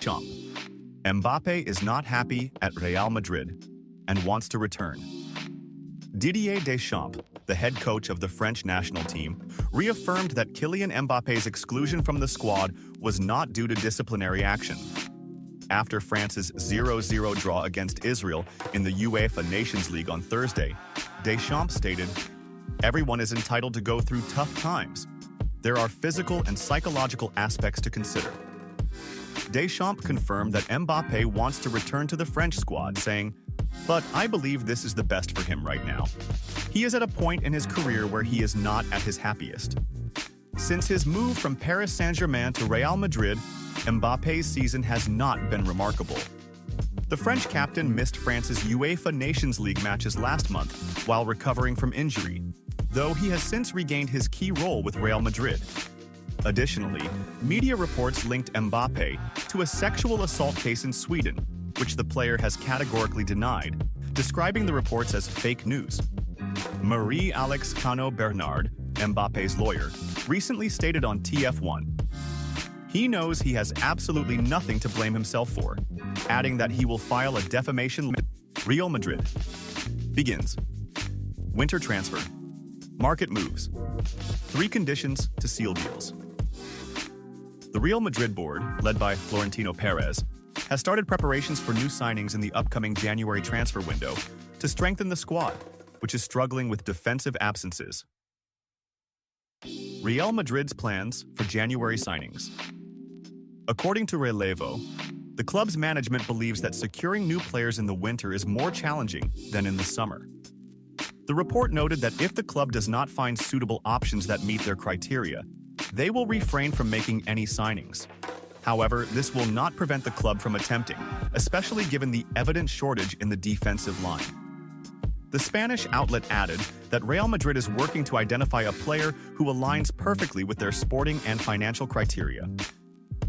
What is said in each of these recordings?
Deschamps. Mbappe is not happy at Real Madrid and wants to return. Didier Deschamps, the head coach of the French national team, reaffirmed that Kylian Mbappe's exclusion from the squad was not due to disciplinary action. After France's 0-0 draw against Israel in the UEFA Nations League on Thursday, Deschamps stated, "Everyone is entitled to go through tough times. There are physical and psychological aspects to consider." Deschamps confirmed that Mbappe wants to return to the French squad, saying, "But I believe this is the best for him right now. He is at a point in his career where he is not at his happiest." Since his move from Paris Saint-Germain to Real Madrid, Mbappe's season has not been remarkable. The French captain missed France's UEFA Nations League matches last month while recovering from injury, though he has since regained his key role with Real Madrid. Additionally, media reports linked Mbappe to a sexual assault case in Sweden, which the player has categorically denied, describing the reports as fake news. Marie-Alex Cano-Bernard, Mbappe's lawyer, recently stated on TF1, he knows he has absolutely nothing to blame himself for, adding that he will file a defamation. Real Madrid begins. Winter transfer. Market moves. 3 conditions to seal deals. The Real Madrid board, led by Florentino Perez, has started preparations for new signings in the upcoming January transfer window to strengthen the squad, which is struggling with defensive absences. Real Madrid's plans for January signings. According to Relevo, the club's management believes that securing new players in the winter is more challenging than in the summer. The report noted that if the club does not find suitable options that meet their criteria, they will refrain from making any signings. However, this will not prevent the club from attempting, especially given the evident shortage in the defensive line. The Spanish outlet added that Real Madrid is working to identify a player who aligns perfectly with their sporting and financial criteria.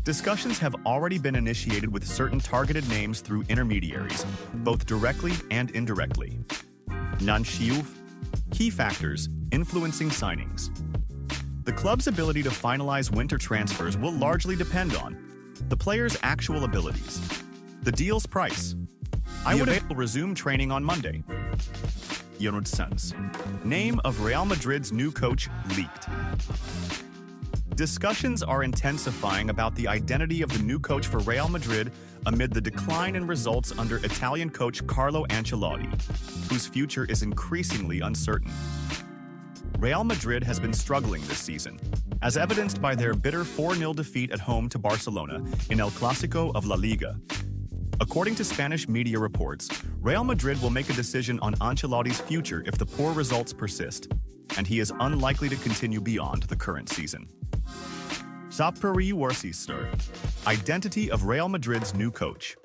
Discussions have already been initiated with certain targeted names through intermediaries, both directly and indirectly. Nanxiu, key factors influencing signings. The club's ability to finalize winter transfers will largely depend on the player's actual abilities, the deal's price. I would resume training on Monday. Sense. Name of Real Madrid's new coach leaked. Discussions are intensifying about the identity of the new coach for Real Madrid amid the decline in results under Italian coach Carlo Ancelotti, whose future is increasingly uncertain. Real Madrid has been struggling this season, as evidenced by their bitter 4-0 defeat at home to Barcelona in El Clásico of La Liga. According to Spanish media reports, Real Madrid will make a decision on Ancelotti's future if the poor results persist, and he is unlikely to continue beyond the current season. Sapri Worcester, identity of Real Madrid's new coach.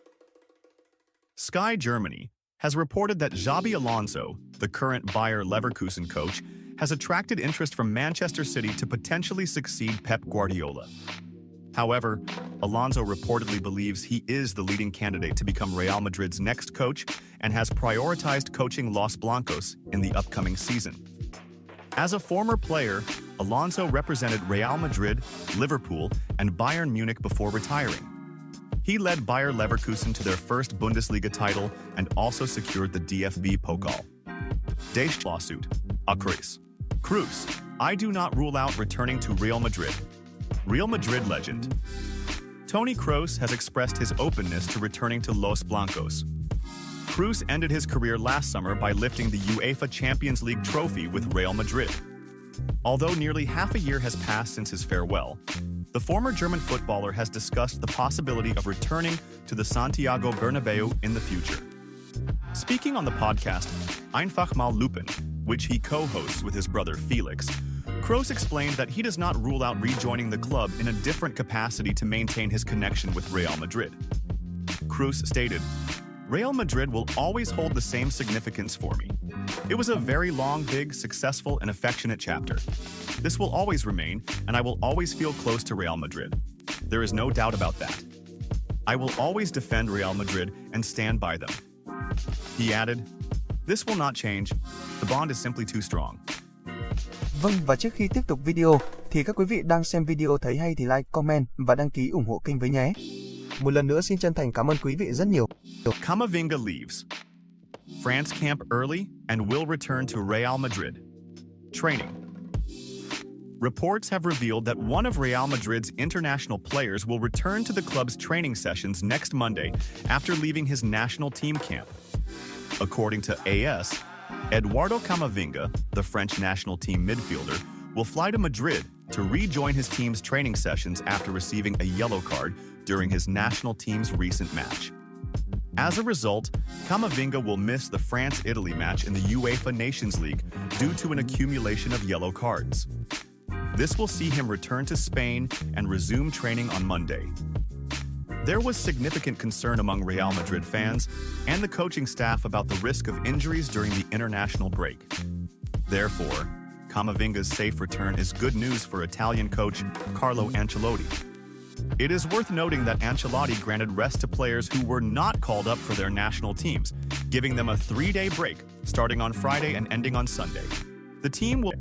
Sky Germany has reported that Xabi Alonso, the current Bayer Leverkusen coach, has attracted interest from Manchester City to potentially succeed Pep Guardiola. However, Alonso reportedly believes he is the leading candidate to become Real Madrid's next coach and has prioritized coaching Los Blancos in the upcoming season. As a former player, Alonso represented Real Madrid, Liverpool, and Bayern Munich before retiring. He led Bayer Leverkusen to their first Bundesliga title and also secured the DFB Pokal. Desch lawsuit. Cruz. I do not rule out returning to Real Madrid. Real Madrid legend. Toni Kroos has expressed his openness to returning to Los Blancos. Kroos ended his career last summer by lifting the UEFA Champions League trophy with Real Madrid. Although nearly half a year has passed since his farewell, the former German footballer has discussed the possibility of returning to the Santiago Bernabeu in the future. Speaking on the podcast Einfach mal Lupen, which he co-hosts with his brother Felix, Kroos explained that he does not rule out rejoining the club in a different capacity to maintain his connection with Real Madrid. Kroos stated, "Real Madrid will always hold the same significance for me. It was a very long, big, successful, and affectionate chapter. This will always remain, and I will always feel close to Real Madrid. There is no doubt about that. I will always defend Real Madrid and stand by them." He added, "This will not change. The bond is simply too strong." Vâng, và trước khi tiếp tục video, thì các quý vị đang xem video thấy hay thì like, comment và đăng ký ủng hộ kênh với nhé. Một lần nữa xin chân thành cảm ơn quý vị rất nhiều. Camavinga leaves. France camp early and will return to Real Madrid. Training. Reports have revealed that one of Real Madrid's international players will return to the club's training sessions next Monday after leaving his national team camp. According to AS, Eduardo Camavinga, the French national team midfielder, will fly to Madrid to rejoin his team's training sessions after receiving a yellow card during his national team's recent match. As a result, Camavinga will miss the France-Italy match in the UEFA Nations League due to an accumulation of yellow cards. This will see him return to Spain and resume training on Monday. There was significant concern among Real Madrid fans and the coaching staff about the risk of injuries during the international break. Therefore, Camavinga's safe return is good news for Italian coach Carlo Ancelotti. It is worth noting that Ancelotti granted rest to players who were not called up for their national teams, giving them a 3-day break starting on Friday and ending on Sunday. The team will